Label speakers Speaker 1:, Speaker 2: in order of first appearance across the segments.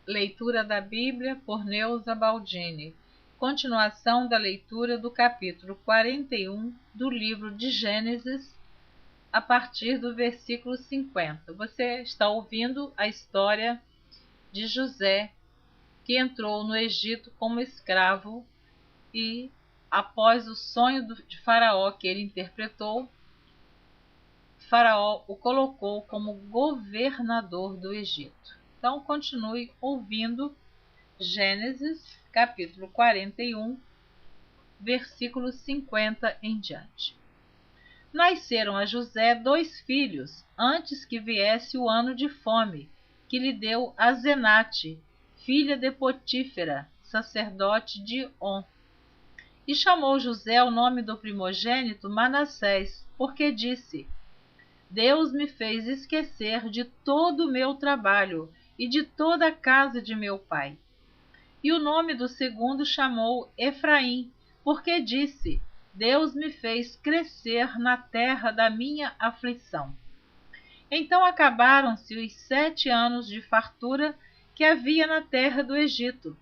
Speaker 1: Leitura da Bíblia por Neuza Baldini. Continuação da leitura do capítulo 41 do livro de Gênesis, a partir do versículo 50. Você está ouvindo a história de José, que entrou no Egito como escravo e, após o sonho de Faraó que ele interpretou, Faraó o colocou como governador do Egito. Então, continue ouvindo Gênesis, capítulo 41, versículo 50 em diante. Nasceram a José 2 filhos, antes que viesse o ano de fome, que lhe deu Azenate, filha de Potífera, sacerdote de On. E chamou José o nome do primogênito Manassés, porque disse: Deus me fez esquecer de todo o meu trabalho e de toda a casa de meu pai. E o nome do segundo chamou Efraim, porque disse: Deus me fez crescer na terra da minha aflição. Então acabaram-se os 7 anos de fartura que havia na terra do Egito,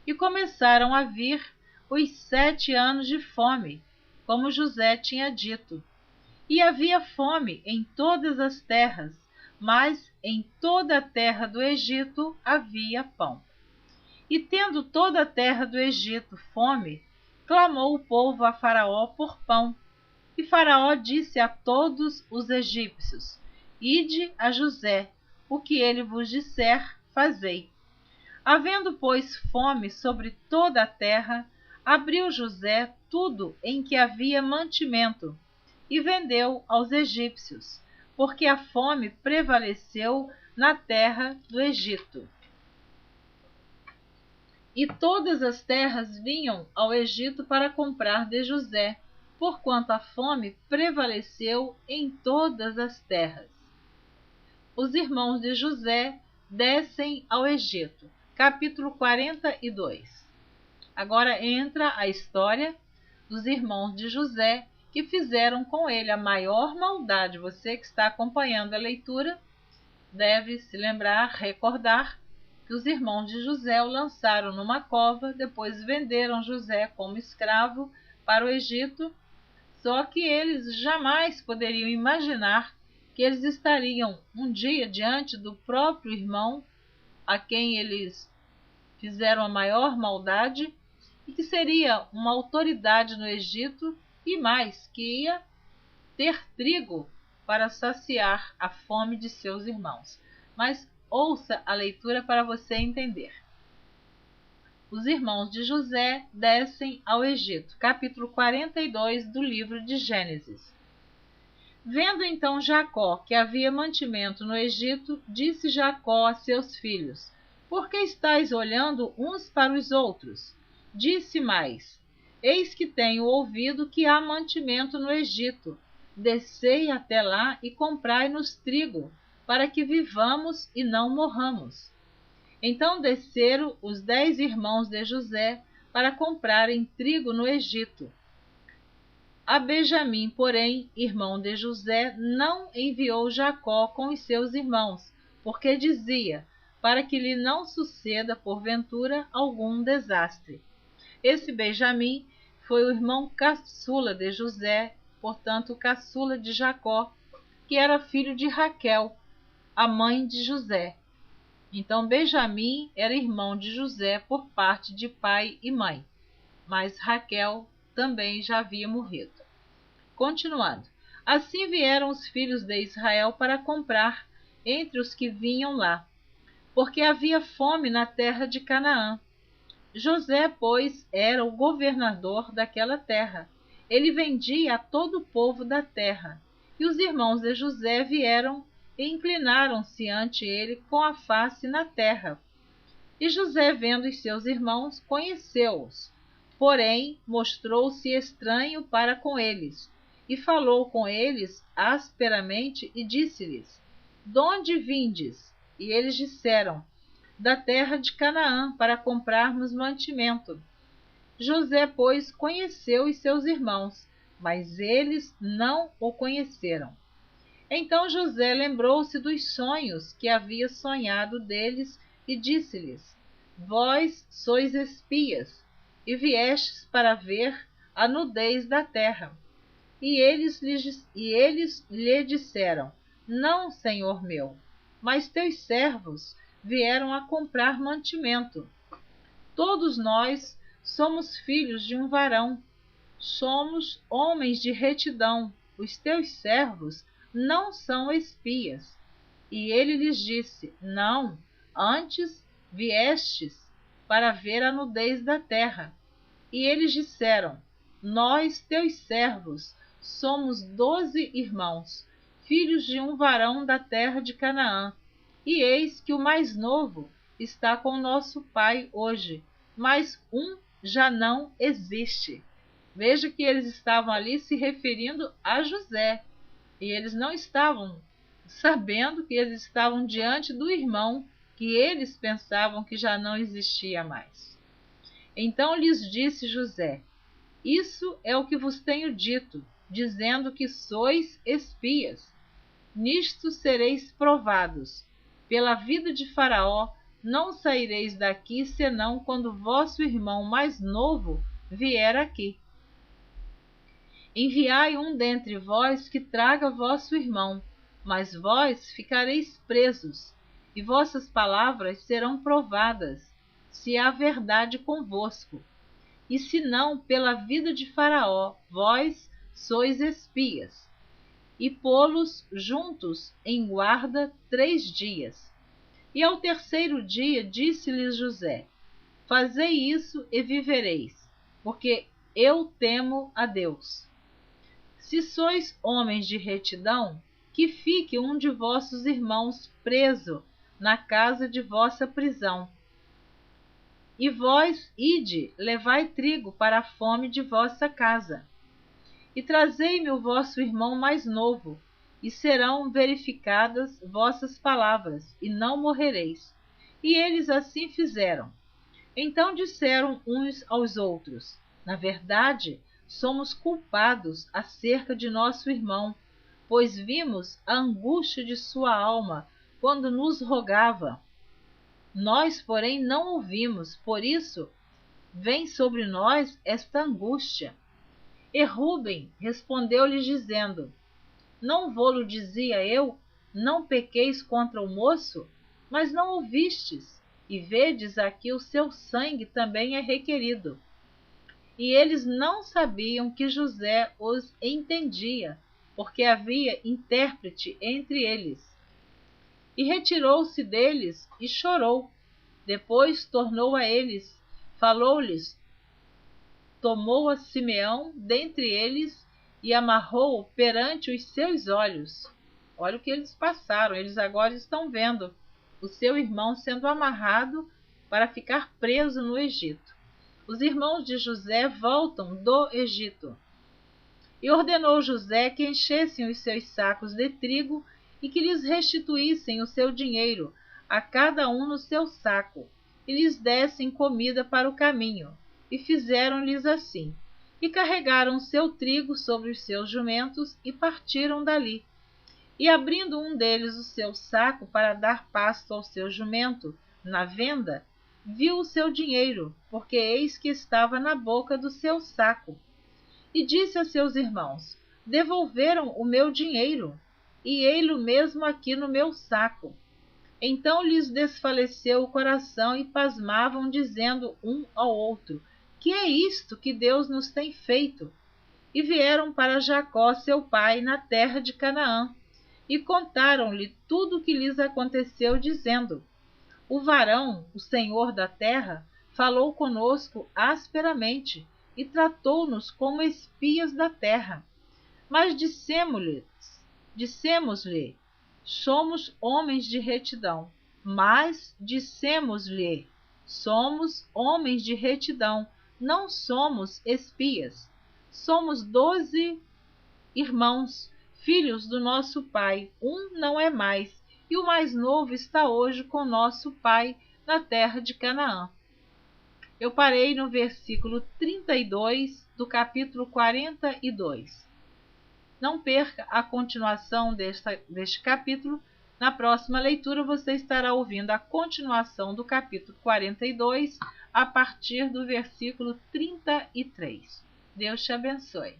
Speaker 1: e começaram a vir os 7 anos de fome, como José tinha dito. E havia fome em todas as terras, mas em toda a terra do Egito havia pão. E tendo toda a terra do Egito fome, clamou o povo a Faraó por pão. E Faraó disse a todos os egípcios: Ide a José, o que ele vos disser, fazei. Havendo, pois, fome sobre toda a terra, abriu José tudo em que havia mantimento, e vendeu aos egípcios, porque a fome prevaleceu na terra do Egito. E todas as terras vinham ao Egito para comprar de José, porquanto a fome prevaleceu em todas as terras. Os irmãos de José descem ao Egito. Capítulo 42. Agora entra a história dos irmãos de José, que fizeram com ele a maior maldade. Você que está acompanhando a leitura deve se lembrar, recordar, que os irmãos de José o lançaram numa cova, depois venderam José como escravo para o Egito, só que eles jamais poderiam imaginar que eles estariam um dia diante do próprio irmão a quem eles fizeram a maior maldade, e que seria uma autoridade no Egito e mais, que ia ter trigo para saciar a fome de seus irmãos. Mas ouça a leitura para você entender. Os irmãos de José descem ao Egito. Capítulo 42 do livro de Gênesis. Vendo então Jacó que havia mantimento no Egito, disse Jacó a seus filhos: Por que estáis olhando uns para os outros? Disse mais: Eis que tenho ouvido que há mantimento no Egito. Descei até lá e comprai-nos trigo, para que vivamos e não morramos. Então desceram os 10 irmãos de José para comprarem trigo no Egito. A Benjamim, porém, irmão de José, não enviou Jacó com os seus irmãos, porque dizia: para que lhe não suceda porventura algum desastre. Esse Benjamim foi o irmão caçula de José, portanto caçula de Jacó, que era filho de Raquel, a mãe de José. Então Benjamim era irmão de José por parte de pai e mãe, mas Raquel também já havia morrido. Continuando. Assim vieram os filhos de Israel para comprar entre os que vinham lá, porque havia fome na terra de Canaã. José, pois, era o governador daquela terra. Ele vendia a todo o povo da terra. E os irmãos de José vieram e inclinaram-se ante ele com a face na terra. E José, vendo os seus irmãos, conheceu-os, porém mostrou-se estranho para com eles, e falou com eles asperamente e disse-lhes: Donde vindes? E eles disseram: Da terra de Canaã, para comprarmos mantimento. José, pois, conheceu os seus irmãos, mas eles não o conheceram. Então José lembrou-se dos sonhos que havia sonhado deles e disse-lhes: Vós sois espias, e viestes para ver a nudez da terra. E eles lhe disseram: Não, senhor meu, mas teus servos vieram a comprar mantimento. Todos nós somos filhos de um varão, somos homens de retidão. Os teus servos não são espias. E ele lhes disse: Não, antes viestes para ver a nudez da terra. E eles disseram: Nós, teus servos, somos 12 irmãos, filhos de um varão da terra de Canaã. E eis que o mais novo está com nosso pai hoje, mas um já não existe. Veja que eles estavam ali se referindo a José. E eles não estavam sabendo que eles estavam diante do irmão que eles pensavam que já não existia mais. Então lhes disse José: Isso é o que vos tenho dito, dizendo que sois espias. Nisto sereis provados. Pela vida de Faraó, não saireis daqui senão quando vosso irmão mais novo vier aqui. Enviai um dentre vós que traga vosso irmão, mas vós ficareis presos, e vossas palavras serão provadas, se há verdade convosco. E se não, pela vida de Faraó, vós sois espias. E pô-los juntos em guarda 3 dias. E ao terceiro dia disse-lhes José: Fazei isso e vivereis, porque eu temo a Deus. Se sois homens de retidão, que fique um de vossos irmãos preso na casa de vossa prisão. E vós, ide, levai trigo para a fome de vossa casa. E trazei-me o vosso irmão mais novo, e serão verificadas vossas palavras, e não morrereis. E eles assim fizeram. Então disseram uns aos outros: Na verdade, somos culpados acerca de nosso irmão, pois vimos a angústia de sua alma quando nos rogava. Nós, porém, não ouvimos, por isso vem sobre nós esta angústia. E Rúben respondeu-lhes dizendo: Não vô-lo dizia eu, não pequeis contra o moço? Mas não ouvistes, e vedes aqui o seu sangue também é requerido. E eles não sabiam que José os entendia, porque havia intérprete entre eles. E retirou-se deles e chorou. Depois tornou a eles, falou-lhes, tomou a Simeão dentre eles e amarrou-o perante os seus olhos. Olha o que eles passaram, eles agora estão vendo o seu irmão sendo amarrado para ficar preso no Egito. Os irmãos de José voltam do Egito. E ordenou José que enchessem os seus sacos de trigo e que lhes restituíssem o seu dinheiro, a cada um no seu saco, e lhes dessem comida para o caminho. E fizeram-lhes assim. E carregaram seu trigo sobre os seus jumentos e partiram dali. E abrindo um deles o seu saco para dar pasto ao seu jumento, na venda, viu o seu dinheiro, porque eis que estava na boca do seu saco. E disse a seus irmãos: Devolveram o meu dinheiro, e ei-lo mesmo aqui no meu saco. Então lhes desfaleceu o coração e pasmavam, dizendo um ao outro: Que é isto que Deus nos tem feito? E vieram para Jacó, seu pai, na terra de Canaã, e contaram-lhe tudo o que lhes aconteceu, dizendo: O varão, o senhor da terra, falou conosco asperamente e tratou-nos como espias da terra. Mas dissemos-lhe, somos homens de retidão. Somos homens de retidão, não somos espias. Somos 12 irmãos, filhos do nosso pai, um não é mais, e o mais novo está hoje com nosso pai na terra de Canaã. Eu parei no versículo 32 do capítulo 42. Não perca a continuação deste capítulo Na próxima leitura, você estará ouvindo a continuação do capítulo 42, a partir do versículo 33. Deus te abençoe.